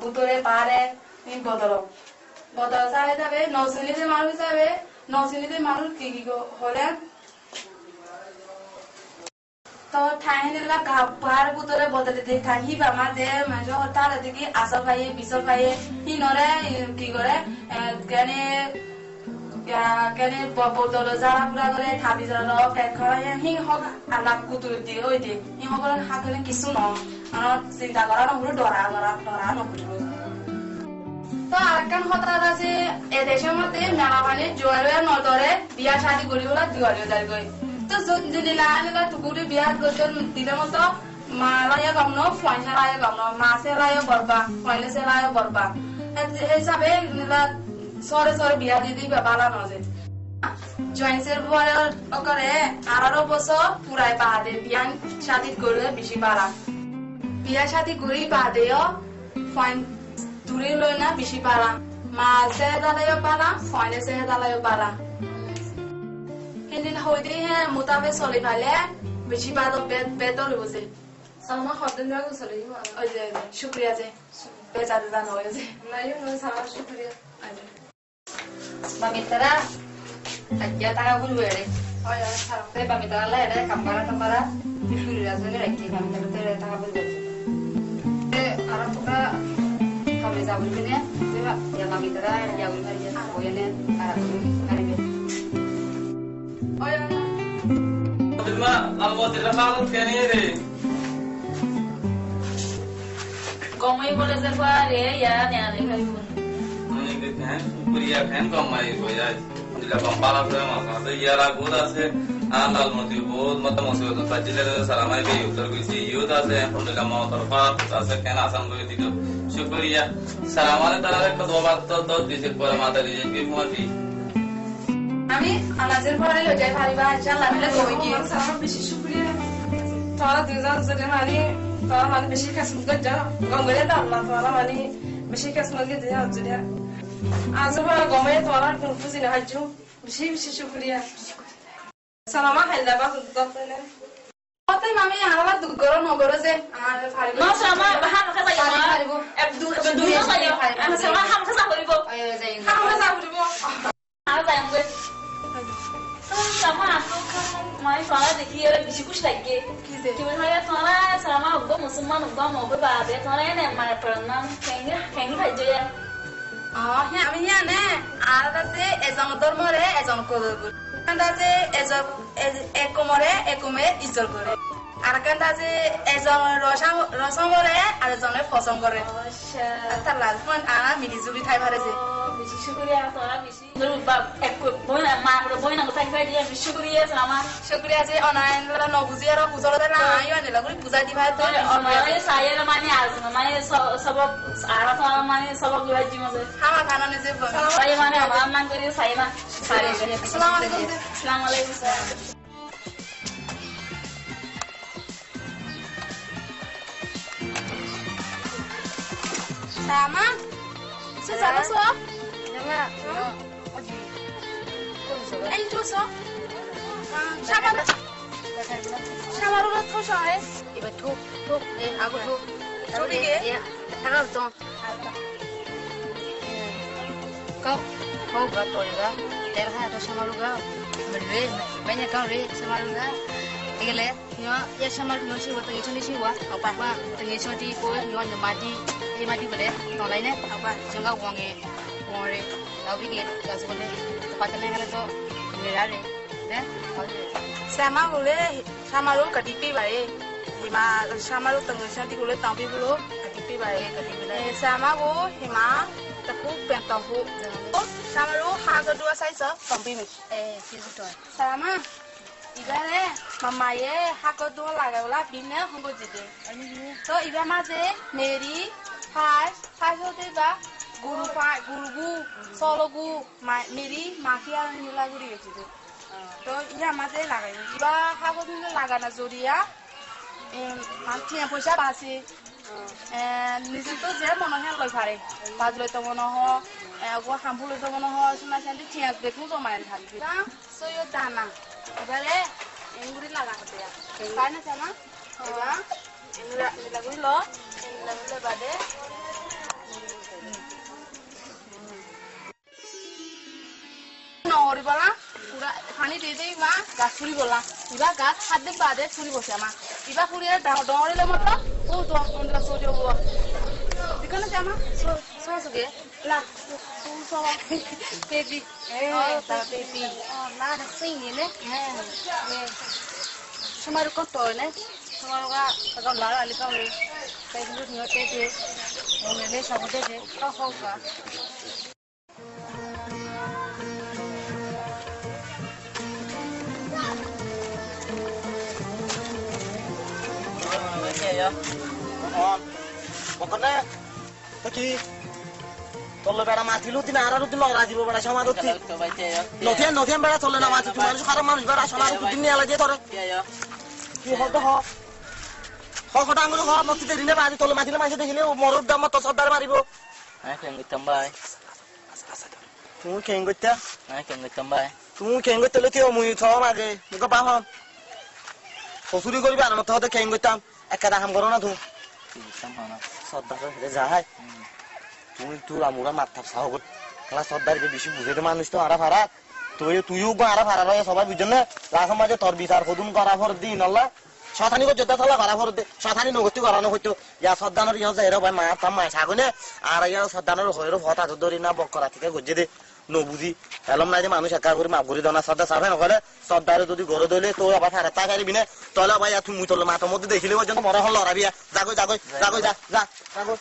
পুতরে পারে বদল বদল হিসাবে যাবে নৌশ্রেণীতে মানুষ হিসাবে নৌশ্রেণীতে মানুষ কি হলে তো ঠাই নিলা পাহাড় পুতরে বদলে দিয়ে থাকি বামা যে মানুষ তার দেখি আসল খাইয়ে বিশল খাইয়ে হি নরে কি করে কেনে কেনে বদল যারা পুরা করে থাবি যারা ফেক খাওয়াই হি হক আল্লাহ কুতুর দিয়ে ওই দিয়ে হি হকর হাতলে কিছু ন চিন্তা করা নহলো ডরা নহলো তো আরেকখান কথা আছে এ দেশের মধ্যে মেলা মানে জোয়ারে নদরে বিয়া শাদি করি বলা জোয়ারে যাই গই তো যদি না টুকুরি বিয়া করতে দিলে মতো মালায়া গম ন ফয়না লায়া গম ন মাছে লায়া বরবা ফয়না সে লায়া বরবা হিসাবে সরে সরে বিয়া দিদি বালা নজে জয়েন্সের পরে করে 18 বছর পুরাই বাদে বিয়া শাদি করে বেশি বাড়া বিয়া শাদি করি বাদেও ফয়ন দূরে লই না বেশি পারা মাছে দালাইও পারা ফয়নে সে দালাইও পারা কিন্তু হইতে হ্যাঁ মোতাবে চলি পালে বেশি পাদ বেতর হইছে সালমা হদন জাগো চলি ওই যে শুকরিয়া যে বেজাতে দান হই যে নাইও ন সারা শুকরিয়া আইবে বামিতারা আজ্ঞা টাকা বলবে রে ওই সারা তে বামিতারা লা রে কামবারা শুকরিয়া রাজনে রাখি বামিতারা তে টাকা বলবে এ আর তোরা kami sabun kini ya, coba yang kami tera yang udah ya, koyane karebe. Oh ya. Terima, kamu tidak malu kini re. Komai boleh sefari ya, nyari karibun. Ini kita superior kan komai koya. Tidak kampala tuh masa, tuh ya lagu dah se. Andal motif बहुत मतलब मुझे तो पच्चीस सालामाई भी उत्तर किसी युद्ध से उनके काम तरफा ऐसे कहना आसान कोई दिक्कत शुक्रिया सालामाने तरह के दो बात तो दिसे पर माता लीजिए कि मोती हमें अनाजर पर ले जाए भारी बात चल लगे कोई की सालाम बेशी शुक्रिया थोड़ा दिवसा से हमारी थोड़ा हमारी बेशी कसम का जा गंगले डालना थोड़ा हमारी बेशी कसम के दिया जुड़िया आज पर गमे थोड़ा कुछ नहीं हजू बेशी शुक्रिया Salama helda ba dotene. Ote mami ala dugoro nogoro je ar pharibo. No salama baham ka sayo. Abdu no sayo. Ana salama ham ka sayo. Ayo jai. Ham ka sayo. Ala jai ngwe. To salama to kan mai fala dekhi ere bishi kuch lagge. Ki bhai tona salama ubbo musliman ubbo mo be ba be tona ne mane pranam kengi bhajo ya. Ah ya ami ya ne ala te ezam dormore ezam kodor. Kandaje ekomore ekome izor kore. Arakandase ezon rosamore arzone fosom kore. Atarla pun ana milizuri thai bhareje. Bishi shukriya tora bishi. Ba ekko boina ma boina ko thai bhareje bishi shukriya salama. Shukriya je online la no buziya ro buzoro da na ayo ne laguri puja di bhai to. Online saya mane azma mane sabab ara to mane sabab dibaji mose. Hama khana ne je saya mane amman kori saya ma sare. Assalamualaikum. Assalamualaikum. Sama? Siapa so? Nama. Anh chú so? Sama? Sama lu thu so ấy? Ibu thu deh aku thu. Thu đi ke? Iya. Tahu tu. Kau gatal juga. Terha atau sama lu gak? Berdua banyak kau re sama lu gak? Ikhle, ya sama lu sih waktu itu ni sih wah. Apa tengah itu di kau yang mati boleh. Tolong ini apa? Jangan uangnya, tapi dia kasih boleh. Patutnya kalau tu merah re, deh. Sama lu ketipi baik. Hima sama lu tengah itu boleh tapi belum ketipi baik ketipi. Sama lu hima tepu pentahu. Sama lu harga dua size tampi ni. Gitu. Sama. Ibarat mama ye harga dua lagi lah bina hongko jadi. So ibarat macam Mary, Hai hote ba gurugu sologu Mary mafia ni lagu dia jadi. So ia macam lagi. Ibarat harga dua lagi na zoria. Nanti yang puasa pasti. Nisitu je monohnya loy pare. Padlo itu monoho. Aku hampul itu monoho. Cuma nanti tiang dekmu tu main hari. So yo dana. Ibarat inguri laga kerja. Karena sama. Ibarat ini lagu lo. Ini lagu lo bade. ডরি বলা পুরা পানি দিয়ে দেই মা গাছ ফুরি বলা ইবা গাছ হাত দিন বাদে ফুরি বসে মা ইবা ফুরিয়ে ডরিলে মতো ও তো অন্ধরা সোজে হবো দিকনে জামা সোসগে লা tu so baby ta baby la da sinh ne Samaru con tôi này, Samaru cái con lá là đi câu đi, cái nước nhớ tê tê, mình lấy xong tê tê, có không cả. Cái gì vậy? Một con đấy, cái gì? Tolong beda mati lu tina arah lu tina orang jiwa beda sama lu ti. Notian beda tolong nama tu cuma lu sekarang mana beda sama lu tu dunia lagi tu. Ki hot dah. Hot anggur hot noti dari ni badi tolong mati lu masih deh ni morud dah mat tosar dari maribu. Kenggut tambah. Tu kenggut ya? Kenggut tambah. Tu kenggut tu lu ti omui thau mage. Muka paham. Sosuri kori bana mat thau tu kenggut tam. Ekada ham korona tu. Sodar tu jahai. তুই আমরা মাথা সাহগত class সর্দারকে বেশি বুঝে তো মানুষ তো আরা ফারা তুইও আরা ফারা রয়ে সবাই বুঝছেন না রাখা মাঝে তোর বিচার কদুন করা ফর দিন আল্লাহ শতানি কো যোদ্ধা থালা করা ফর দে শতানি নগতি করানো হইতো ইয়া সর্দানের ইয়া যাইরা ভাই মায়া তাম মায়া ছাগনে আর ইয়া সর্দানের হইরো হতা ধরি না বকরা থেকে গজে দে ন বুঝি এলম না যে মানুষ একা করে মাফ করে দনা সর্দার সাফে নকলে সর্দারে যদি গড়ে দইলে তো আবার ফারা তা গাড়ি বিনে তলে ভাই তুই মুই তোর মাথার মধ্যে দেখিলে পর্যন্ত মরা হল লড়াবিয়া যাগো যাগো যাগো যা যা যাগো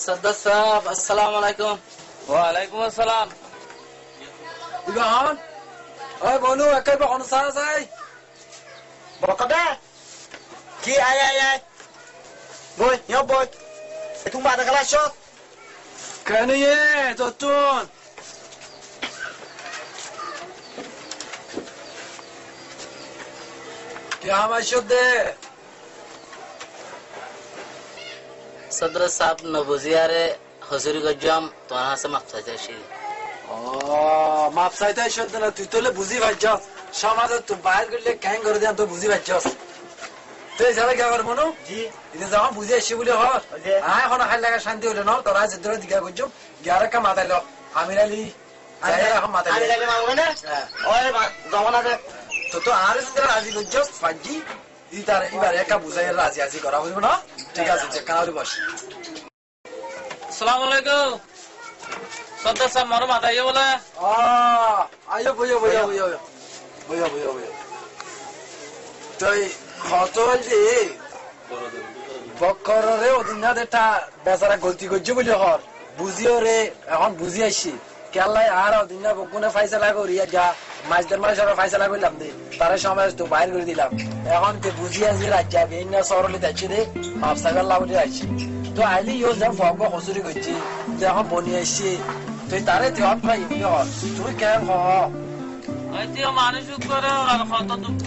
Sadda sahab, assalamualaikum. ওয়ালাইকুম আসসালাম। Ibahan, ay bonu, ekay ba kono sana say? Bokada. Ki ay. Boy, yo boy. Itu mbak ada kelas shot. Kani ye, totun. Kya maishod de? Sadra sahab nabuziyare huzuri gajam tuana se maqsad jashi. Maaf sayta ishod na tu tole buzi bajjas. Shamada tu bahar gille kang kar diyan to buzi bajjas. তো এছাড়া কি আবার মনো জি এটা যখন বুঝে আসি বলে হর আয় এখন খাই লাগা শান্তি হইলো না তোরা যেতে দিঘা করছো গিয়ার একটা মাথাইল আমির আলী এখন মাথাইল আমি লাগে মারবো না ওই জমান আছে তো আর সুন্দর রাজি করছো পাজি ই তার এবার একা বুঝাই রাজি আজি করা বুঝবো না ঠিক আছে চেক কানাউরি বস আসসালামু আলাইকুম। সর্দার সাহেব মারো মাথা ইয়ে বলে আয়ো বইও তুই খতল যে বকরে ওদিনা দেটা বেচারা গলতি করছে বলে হর বুঝিও রে এখন বুঝি আসছি কেলাই আর ওদিনা বকুনে ফাইসলা করিয়া যা মাছদের মাছ ফাইসলা করলাম দে তার সময় তো বাইর করে দিলাম এখন তে বুঝি আসি রাজ্য না সরলে যাচ্ছি রে মাপসাগার লাউলি আসছি তো আইলি ইউ যা ফগ হসুরি করছি এখন বনি আসছি তুই তারে তুই হট ভাই তুই কেন হ এতিয়া মানুষ করে আর কত দুঃখ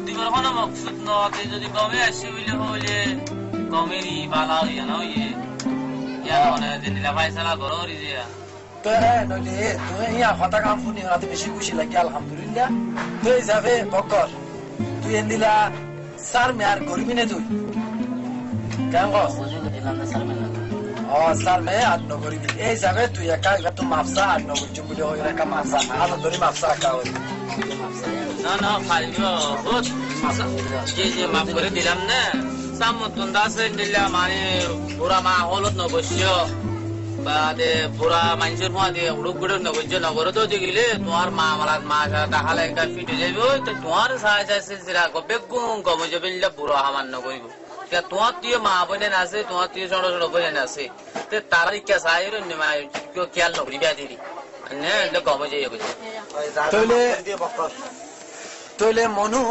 দিবার কোনো মকসুদ নয় যদি কমে আসে হইলে কমেরই বালা হইয়া না হইয়ে ইয়া মানে দিলা ফাইসালা করো রিজিয়া তো নইলে তুই ইয়া কথা কাম শুনি রাতে বেশি খুশি লাগে আলহামদুলিল্লাহ তুই যাবে বকর তুই এন্দিলা সার মেয়ার গরিবি নে তুই কেন গো Ilan na sar mena. সার মে আট নগরিবি এই যাবে তুই একা একটু মাফসা আট নগরিবি বলে হই একা মাফসা আলো ধরে মাফসা একা হই না না ফাইলো বহুত যে মাফ করে দিলাম না সামতুন দাসে দিলা মানে পুরা মা হলত নবশ্য বাদে পুরা মানুষের মধ্যে উড়ুক গুড়ে নবশ্য নগর তো গেলে তোমার মা আমার মা দেখালে একটা ফিটে যাবে তো তোমার সাহায্য সিলসিলা গবে গুণ কমে যাবে পুরো আমার নগরিব তোমার তুই মা বোন আছে তোমার তুই ছোট ছোট বোন আছে তো তারা ইচ্ছা চাই খেয়াল নকরি বিয়া দিদি কমে যাই তইলে মনু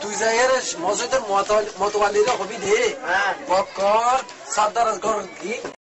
তুই যাইয়ের মসজিদের মতওয়ালিরা হবি দে বকর সাদার ঘর